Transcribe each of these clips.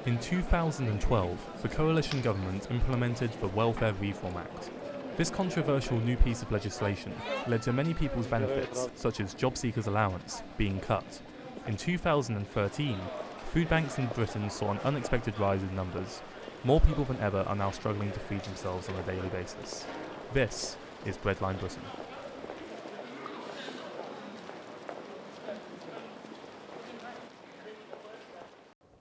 In 2012, the coalition government implemented the Welfare Reform Act. This controversial new piece of legislation led to many people's benefits, such as job seekers' allowance, being cut. In 2013, food banks in Britain saw an unexpected rise in numbers. More people than ever are now struggling to feed themselves on a daily basis. This is Breadline Britain.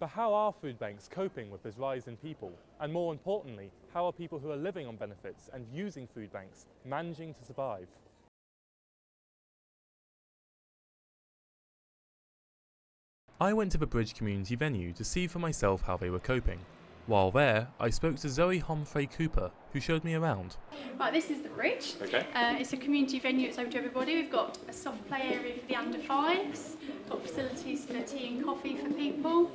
But how are food banks coping with this rise in people? And more importantly, how are people who are living on benefits and using food banks managing to survive? I went to the Bridge community venue to see for myself how they were coping. While there, I spoke to Zoe Homfrey-Cooper, who showed me around. Right, this is the Bridge. Okay. It's a community venue, it's open to everybody. We've got a soft play area for the under fives, got facilities for tea and coffee for people.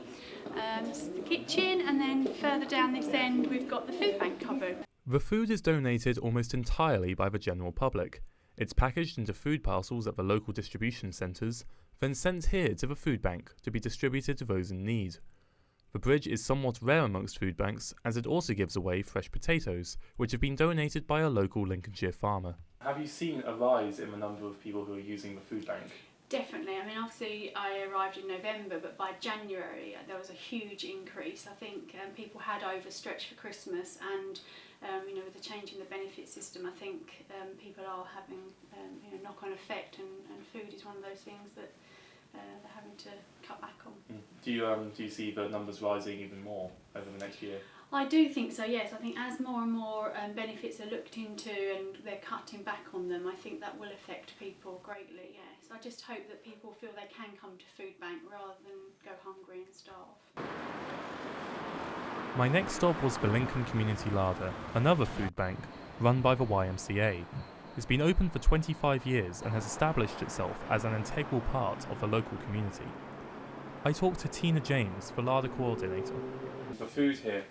This is the kitchen, and then further down this end we've got the food bank cupboard. The food is donated almost entirely by the general public. It's packaged into food parcels at the local distribution centres, then sent here to the food bank to be distributed to those in need. The Bridge is somewhat rare amongst food banks, as it also gives away fresh potatoes, which have been donated by a local Lincolnshire farmer. Have you seen a rise in the number of people who are using the food bank? Definitely. I mean, obviously I arrived in November, but by January there was a huge increase. I think people had overstretched for Christmas, and with the change in the benefit system, I think people are having knock-on effect, and food is one of those things that they're having to cut back on. Do you see the numbers rising even more over the next year? I do think so, yes. I think as more and more benefits are looked into and they're cutting back on them, I think that will affect people greatly, yes. I just hope that people feel they can come to food bank rather than go hungry and starve. My next stop was the Lincoln Community Larder, another food bank run by the YMCA. It's been open for 25 years and has established itself as an integral part of the local community. I talked to Tina James, the larder coordinator. The food here,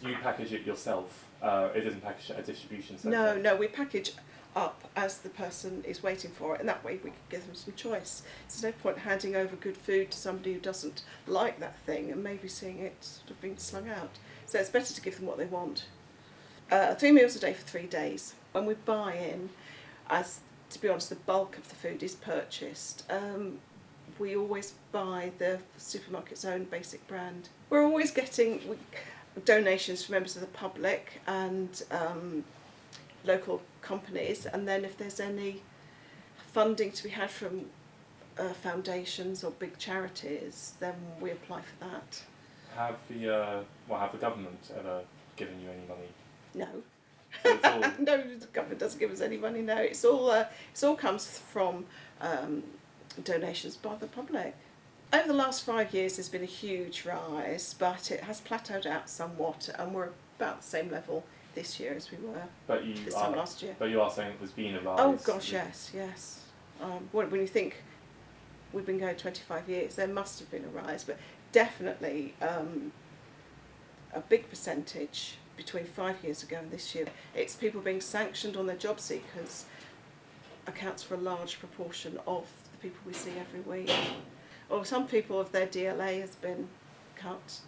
do you package it yourself? It isn't packaged at a distribution centre? No, we package up as the person is waiting for it, and that way we can give them some choice. There's no point handing over good food to somebody who doesn't like that thing and maybe seeing it sort of being slung out. So it's better to give them what they want. 3 meals a day for 3 days. When we buy in, as to be honest, the bulk of the food is purchased. We always buy the supermarket's own basic brand. We're always getting donations from members of the public and local companies, and then if there's any funding to be had from foundations or big charities, then we apply for that. Have the government ever given you any money? No. So it's all... No, the government doesn't give us any money. No, it's all comes from donations by the public. Over the last 5 years, there's been a huge rise, but it has plateaued out somewhat, and we're about the same level this year as we were this time last year. But you are saying there's been a rise? Oh gosh, yes. When you think we've been going 25 years, there must have been a rise, but definitely a big percentage between 5 years ago and this year. It's people being sanctioned on their job seekers accounts for a large proportion of the people we see every week. Or some people, of their DLA has been cut.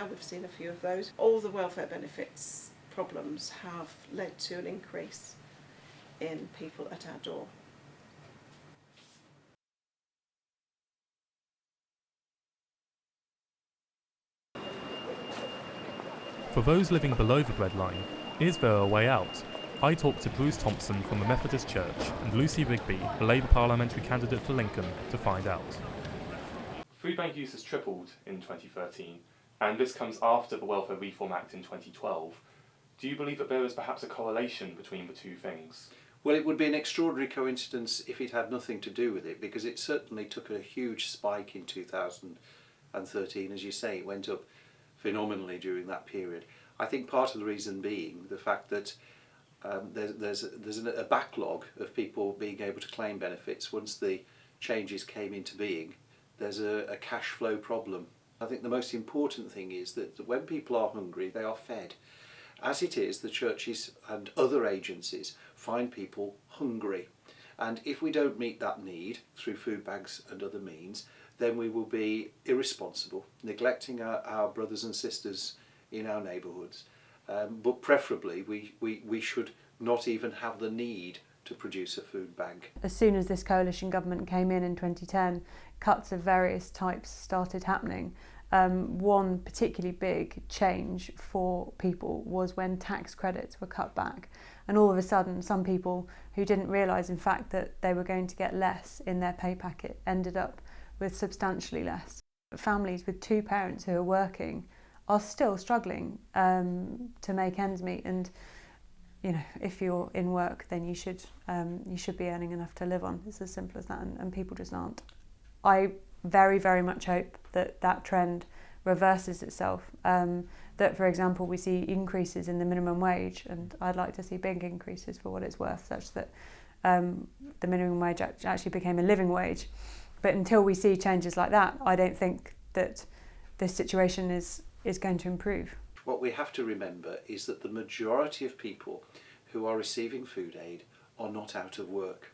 We've seen a few of those. All the welfare benefits problems have led to an increase in people at our door. For those living below the breadline, is there a way out? I talked to Bruce Thompson from the Methodist Church and Lucy Rigby, the Labour parliamentary candidate for Lincoln, to find out. Food bank use has tripled in 2013, and this comes after the Welfare Reform Act in 2012. Do you believe that there is perhaps a correlation between the two things? Well, it would be an extraordinary coincidence if it had nothing to do with it, because it certainly took a huge spike in 2013. As you say, it went up phenomenally during that period. I think part of the reason being the fact that there's a backlog of people being able to claim benefits. Once the changes came into being, there's a cash flow problem. I think the most important thing is that when people are hungry, they are fed. As it is, the churches and other agencies find people hungry, And if we don't meet that need through food banks and other means, then we will be irresponsible, neglecting our brothers and sisters in our neighbourhoods. But preferably, we should not even have the need to produce a food bank. As soon as this coalition government came in 2010, cuts of various types started happening. One particularly big change for people was when tax credits were cut back. And all of a sudden, some people who didn't realise, in fact, that they were going to get less in their pay packet ended up with substantially less. Families with two parents who are working are still struggling to make ends meet. And you know, if you're in work, then you should be earning enough to live on. It's as simple as that, and people just aren't. I very, very much hope that that trend reverses itself. That, for example, we see increases in the minimum wage, and I'd like to see big increases for what it's worth, such that the minimum wage actually became a living wage. But until we see changes like that, I don't think that this situation is going to improve. What we have to remember is that the majority of people who are receiving food aid are not out of work.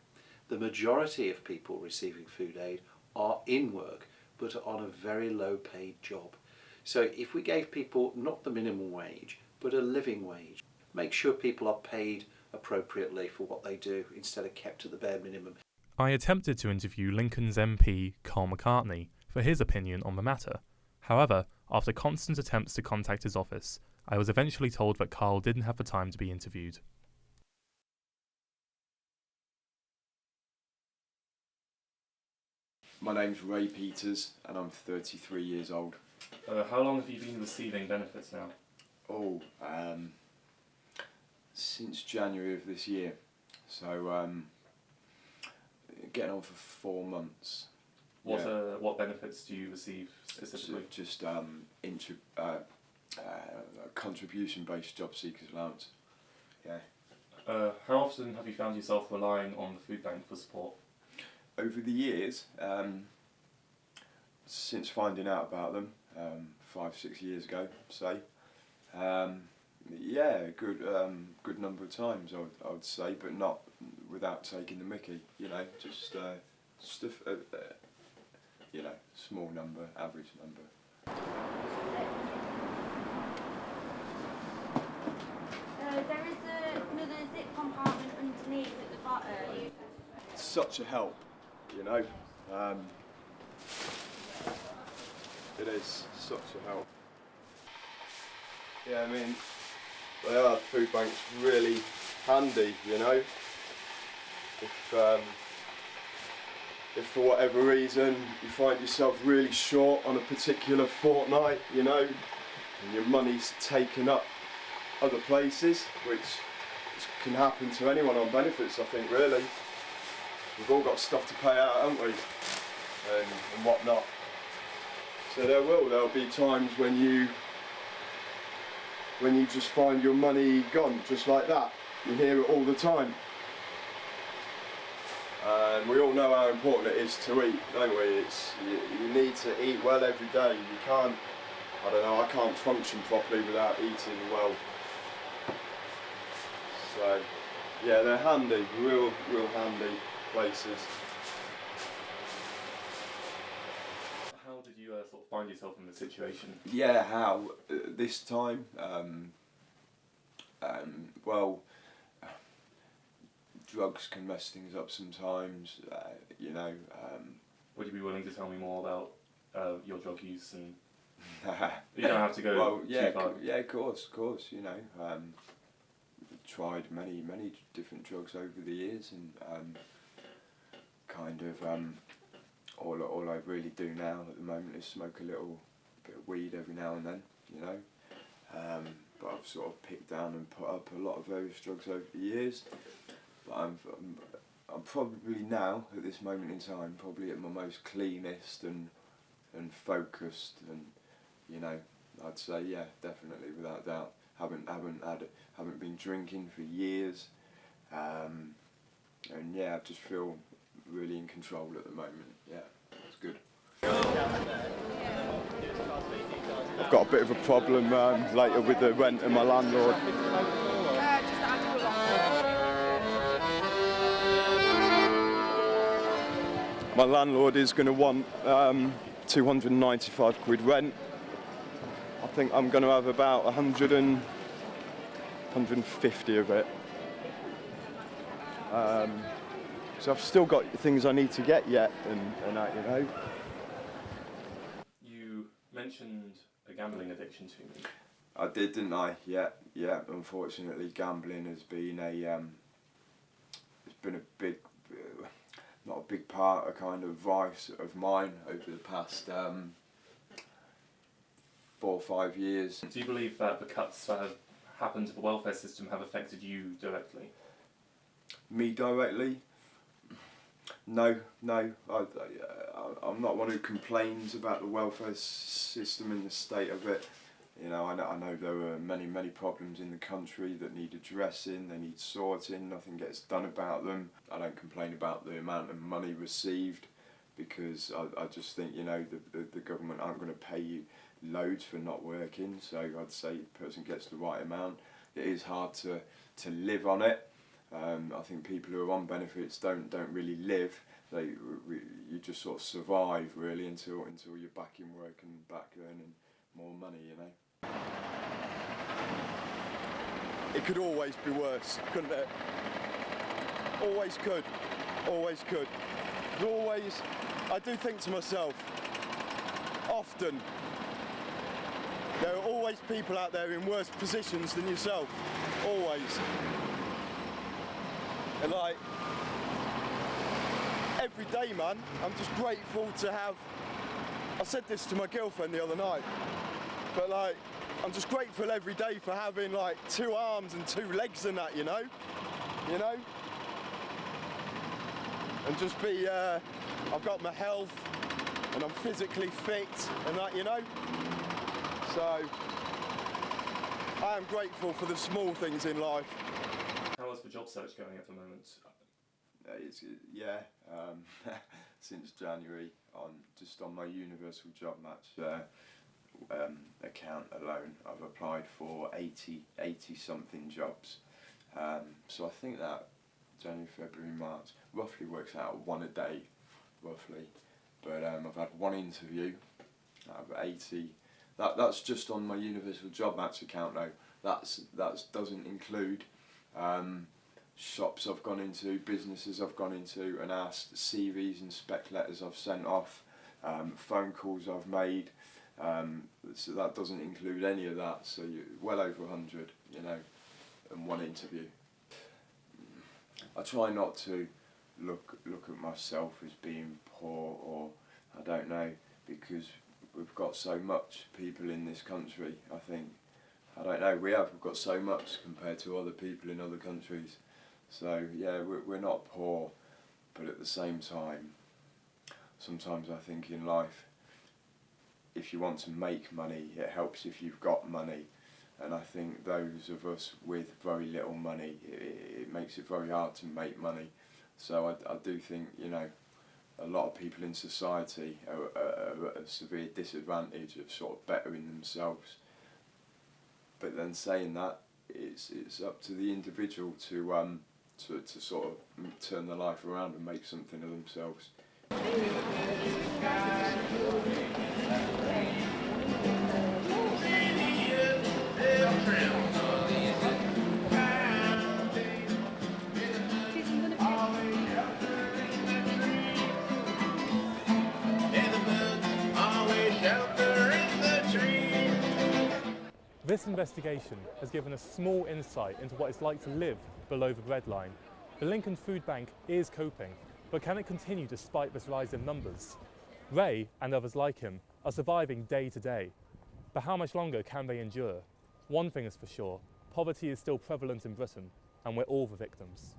The majority of people receiving food aid are in work, but on a very low paid job. So if we gave people not the minimum wage, but a living wage, make sure people are paid appropriately for what they do instead of kept at the bare minimum. I attempted to interview Lincoln's MP, Carl McCartney, for his opinion on the matter. However, after constant attempts to contact his office, I was eventually told that Carl didn't have the time to be interviewed. My name's Ray Peters and I'm 33 years old. How long have you been receiving benefits now? Since January of this year. So getting on for 4 months. What benefits do you receive specifically? Just contribution-based job seekers allowance. Yeah. How often have you found yourself relying on the food bank for support? Over the years, since finding out about them 5-6 years ago, say, good number of times I would say, but not without taking the mickey. You know, just small number, average number. There is another zip compartment underneath at the bottom. It's such a help, you know. It is such a help. Yeah, I mean, they are food banks really handy, you know. If for whatever reason you find yourself really short on a particular fortnight, you know, and your money's taken up other places, which can happen to anyone on benefits, I think, really. We've all got stuff to pay out, haven't we, and whatnot. So there'll be times when you just find your money gone, just like that. You hear it all the time. And we all know how important it is to eat, don't we? You need to eat well every day. You can't, I can't function properly without eating well. So, yeah, they're handy, real handy places. How did you sort of find yourself in the situation? Yeah, how? This time, drugs can mess things up sometimes, you know. Would you be willing to tell me more about your drug use? And you don't have to go too far. Yeah, of course, you know. Tried many different drugs over the years, and all I really do now at the moment is smoke a little bit of weed every now and then, you know. But I've sort of picked down and put up a lot of various drugs over the years. But I'm probably now, at this moment in time, probably at my most cleanest and focused, and you know, I'd say, yeah, definitely, without doubt. Haven't been drinking for years, and yeah, I just feel really in control at the moment. Yeah, it's good. I've got a bit of a problem later with the rent and my landlord. my landlord is going to want 295 quid rent. I think I'm going to have about 150 of it. So I've still got things I need to get yet, and that, you know. You mentioned a gambling addiction to me. I did, didn't I? Yeah. Unfortunately, gambling has been it's been a big, not a big part, a kind of vice of mine over the past 4 or 5 years. Do you believe that the cuts that have happened to the welfare system have affected you directly? Me directly? No. I'm not one who complains about the welfare system and the state of it. You know, I know there are many problems in the country that need addressing, they need sorting, nothing gets done about them. I don't complain about the amount of money received, because I just think, you know, the government aren't going to pay you loads for not working, so I'd say the person gets the right amount. It is hard to live on it. I think people who are on benefits don't really live. You just sort of survive really until you're back in work and back earning more money, you know. It could always be worse, couldn't it? Always could. I do think to myself, often, there are always people out there in worse positions than yourself. Always. And like, every day, man, I'm just grateful to have, I said this to my girlfriend the other night, but like, I'm just grateful every day for having like 2 arms and 2 legs and that, you know? And just be, I've got my health and I'm physically fit and that, you know? So, I am grateful for the small things in life. How is the job search going at the moment? Since January, just on my universal job match account alone, I've applied for 80 something jobs. So I think that January, February, March roughly works out 1 a day, roughly. But I've had 1 interview out of 80. That's just on my universal job match account though. That doesn't include shops I've gone into, businesses I've gone into and asked, CVs and spec letters I've sent off, phone calls I've made. So that doesn't include any of that. So you're well over 100, you know, and 1 interview. I try not to look at myself as being poor, or I don't know, because we've got so much people in this country. I think, I don't know, we've got so much compared to other people in other countries. So yeah, we're not poor, but at the same time, sometimes I think in life, if you want to make money, it helps if you've got money. And I think those of us with very little money, it makes it very hard to make money. So I do think, you know, a lot of people in society are at a severe disadvantage of sort of bettering themselves. But then saying that, it's up to the individual to sort of turn their life around and make something of themselves. This investigation has given us small insight into what it's like to live below the breadline. The Lincoln Food Bank is coping, but can it continue despite this rise in numbers? Ray and others like him are surviving day to day, but how much longer can they endure? One thing is for sure, poverty is still prevalent in Britain, and we're all the victims.